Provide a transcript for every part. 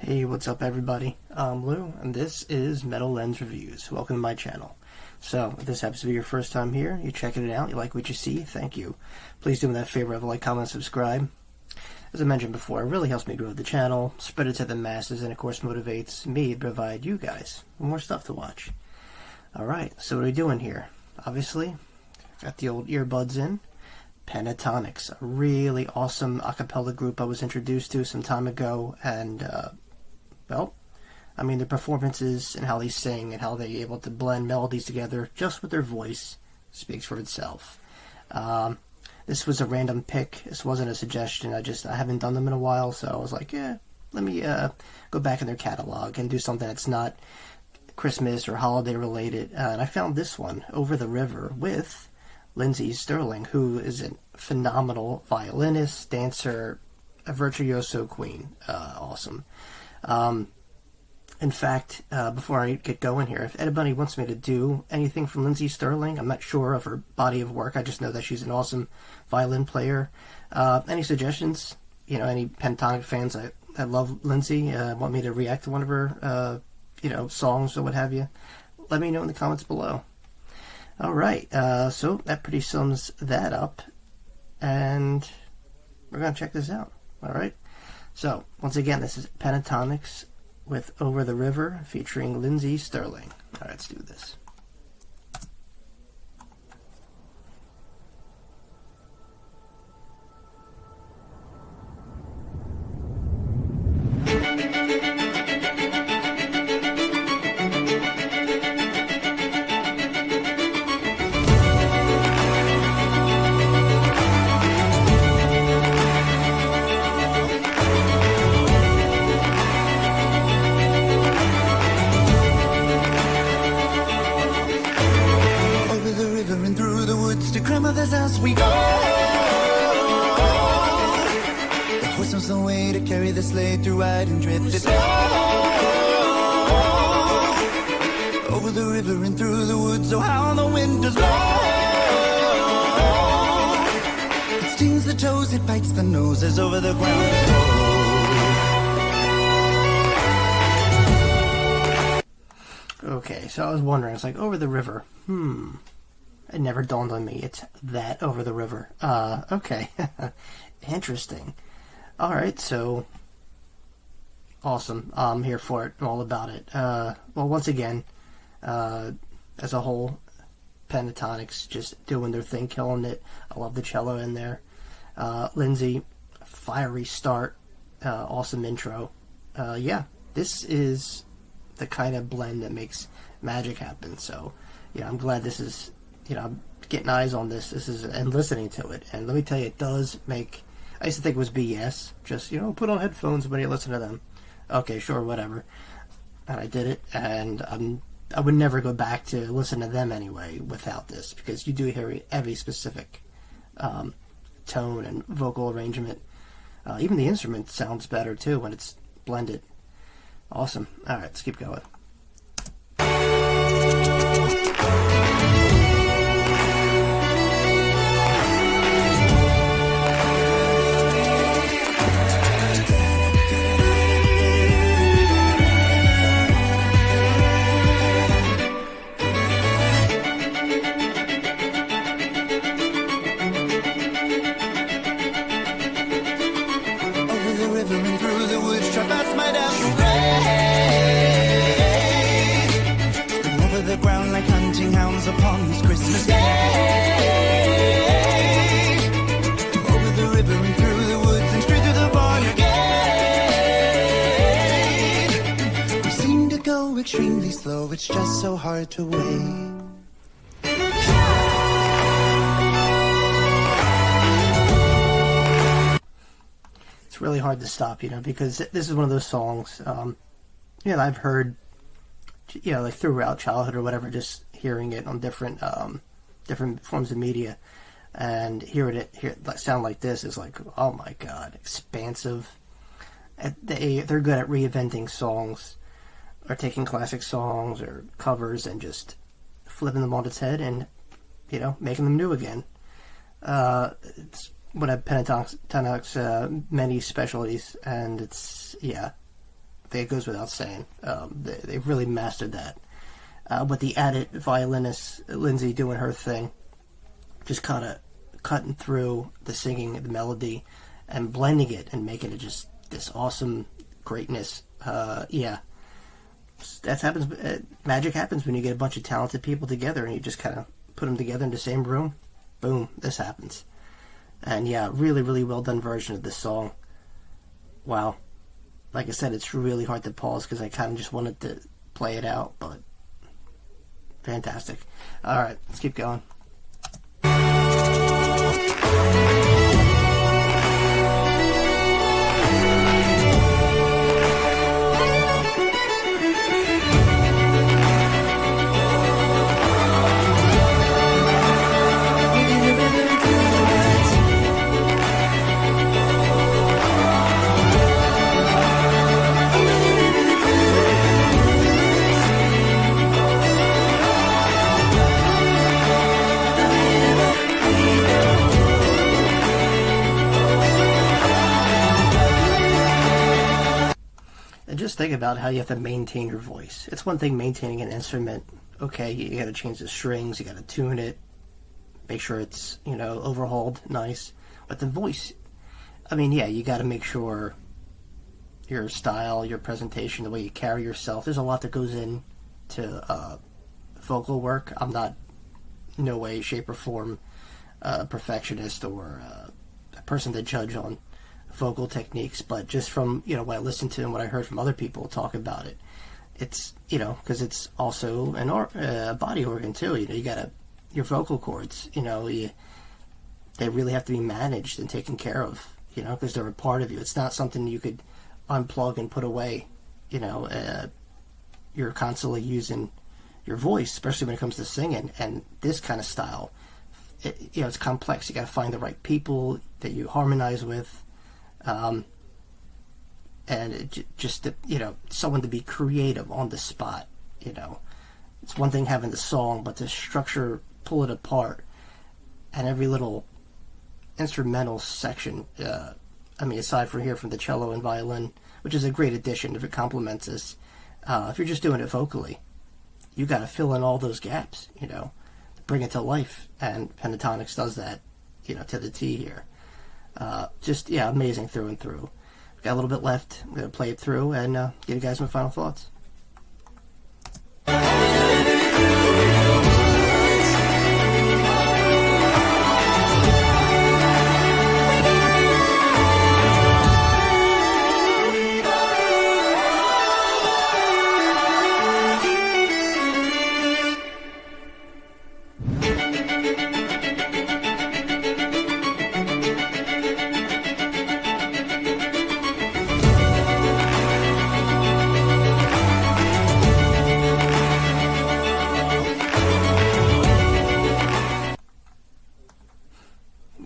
Hey, what's up everybody? I'm Lou, and this is Metal Lens Reviews. Welcome to my channel. So, if this happens to be your first time here, you're checking it out, you like what you see, thank you. Please do me that favor of like, comment, subscribe. As I mentioned before, it really helps me grow the channel, spread it to the masses, and of course motivates me to provide you guys with more stuff to watch. Alright, so what are we doing here? Obviously, got the old earbuds in. Pentatonix, a really awesome a cappella group I was introduced to some time ago, and well, I mean, their performances and how they sing and how they're able to blend melodies together just with their voice speaks for itself. This was a random pick. This wasn't a suggestion. I haven't done them in a while, so I was like, yeah, let me go back in their catalog and do something that's not Christmas or holiday related. And I found this one, Over the River, with Lindsey Stirling, who is a phenomenal violinist, dancer, a virtuoso queen. Awesome. In fact, before I get going here, if anybody wants me to do anything from Lindsey Stirling, I'm not sure of her body of work. I just know that she's an awesome violin player. Any suggestions? You know, any Pentatonix fans that love Lindsey, want me to react to one of her, you know, songs or what have you? Let me know in the comments below. Alright, so that pretty sums that up, and we're going to check this out. Alright, so once again, this is Pentatonix with Over the River featuring Lindsey Stirling. Alright, let's do this. As we go, the horse knows the way to carry the sleigh through wide and drifted snow. Over the river and through the woods, oh how the wind does blow. It stings the toes, it bites the noses over the ground. Okay, so I was wondering, it's like Over the River. It never dawned on me. It's that Over the River. Okay. Interesting. Alright, so awesome. I'm here for it. I'm all about it. Well, once again, as a whole, Pentatonix just doing their thing, killing it. I love the cello in there. Lindsey, fiery start. Awesome intro. Yeah, this is the kind of blend that makes magic happen. So, yeah, I'm glad this is... You know, I'm getting eyes on this. And listening to it. And let me tell you, it does make... I used to think it was BS. Just, you know, put on headphones when you listen to them. Okay, sure, whatever. And I did it, and I would never go back to listen to them anyway without this, because you do hear every specific tone and vocal arrangement. Even the instrument sounds better, too, when it's blended. Awesome. Alright, let's keep going. Upon this Christmas day, over the river and through the woods and straight through the barnyard gate. We seem to go extremely slow, it's just so hard to wait. It's really hard to stop, you know, because this is one of those songs, you know, I've heard, you know, like throughout childhood or whatever, just hearing it on different forms of media, and hear it sound like this is like, oh my god, expansive. They're good at reinventing songs, or taking classic songs or covers and just flipping them on its head and, you know, making them new again. It's one of Pentatonix many specialties, and it's, yeah, It goes without saying. They've really mastered that. With the added violinist Lindsey doing her thing, just kind of cutting through the singing, the melody, and blending it and making it just this awesome greatness. Yeah, that happens. Magic happens when you get a bunch of talented people together and you just kind of put them together in the same room. Boom, this happens. And yeah, really, really well done version of this song. Wow. Like I said, it's really hard to pause because I kind of just wanted to play it out, but fantastic. All right, let's keep going. Just think about how you have to maintain your voice. It's one thing maintaining an instrument. Okay, you got to change the strings, you got to tune it, make sure it's, overhauled nice. But the voice, I mean, yeah, you got to make sure your style, your presentation, the way you carry yourself. There's a lot that goes into vocal work. I'm not, no way, shape, or form, a perfectionist or a person to judge on vocal techniques, but just from what I listened to and what I heard from other people talk about it, it's because it's also a body organ too. You got your vocal cords. They really have to be managed and taken care of. Because they're a part of you. It's not something you could unplug and put away. You're constantly using your voice, especially when it comes to singing. And this kind of style, it's complex. You got to find the right people that you harmonize with. And someone to be creative on the spot. It's one thing having the song, but to structure, pull it apart, and every little instrumental section. Aside from the cello and violin, which is a great addition if it complements this. If you're just doing it vocally, you got to fill in all those gaps. Bring it to life, and Pentatonix does that. To the T here. Amazing through and through. We've got a little bit left. I'm going to play it through and give you guys my final thoughts.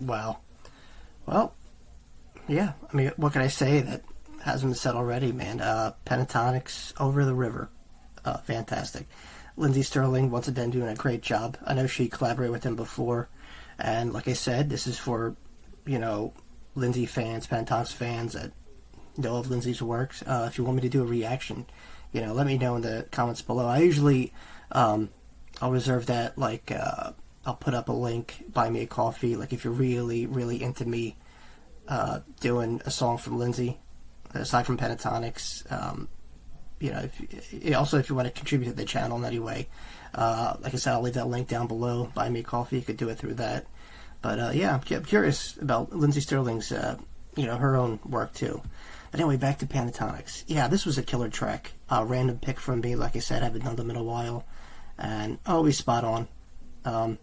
Wow. Well, yeah. What can I say that hasn't been said already, man? Pentatonix, Over the River. Fantastic. Lindsey Stirling, once again, doing a great job. I know she collaborated with him before. And like I said, this is for, Lindsey fans, Pentatonix fans that know of Lindsey's works. If you want me to do a reaction, let me know in the comments below. I usually, I'll reserve that, I'll put up a link, buy me a coffee, if you're really, really into me doing a song from Lindsey, aside from Pentatonix. If you want to contribute to the channel in any way, like I said, I'll leave that link down below. Buy me a coffee, you could do it through that. But I'm curious about Lindsey Stirling's, her own work too. But anyway, back to Pentatonix. Yeah, this was a killer track. Random pick from me, like I said, I haven't done them in a while, and always spot on.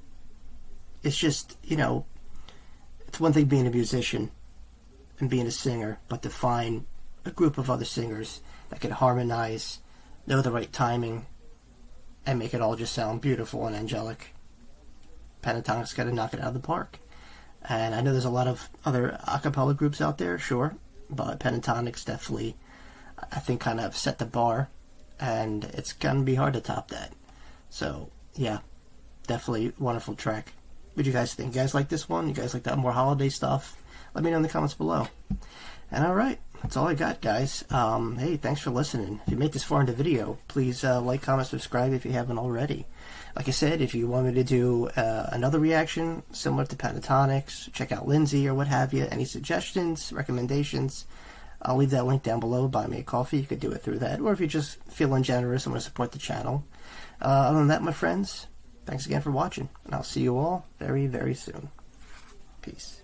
It's just, it's one thing being a musician and being a singer, but to find a group of other singers that can harmonize, know the right timing, and make it all just sound beautiful and angelic. Pentatonix got to knock it out of the park. And I know there's a lot of other a cappella groups out there, sure, but Pentatonix definitely, I think, kind of set the bar, and it's going to be hard to top that. So, yeah, definitely wonderful track. What do you guys think? You guys like this one? You guys like that more holiday stuff? Let me know in the comments below. And alright, that's all I got, guys. Hey, thanks for listening. If you made this far into the video, please like, comment, subscribe if you haven't already. Like I said, if you want me to do another reaction similar to Pentatonix, check out Lindsey or what have you, any suggestions, recommendations, I'll leave that link down below. Buy me a coffee. You could do it through that. Or if you're just feeling generous and want to support the channel. Other than that, my friends, thanks again for watching. And I'll see you all very, very soon. Peace.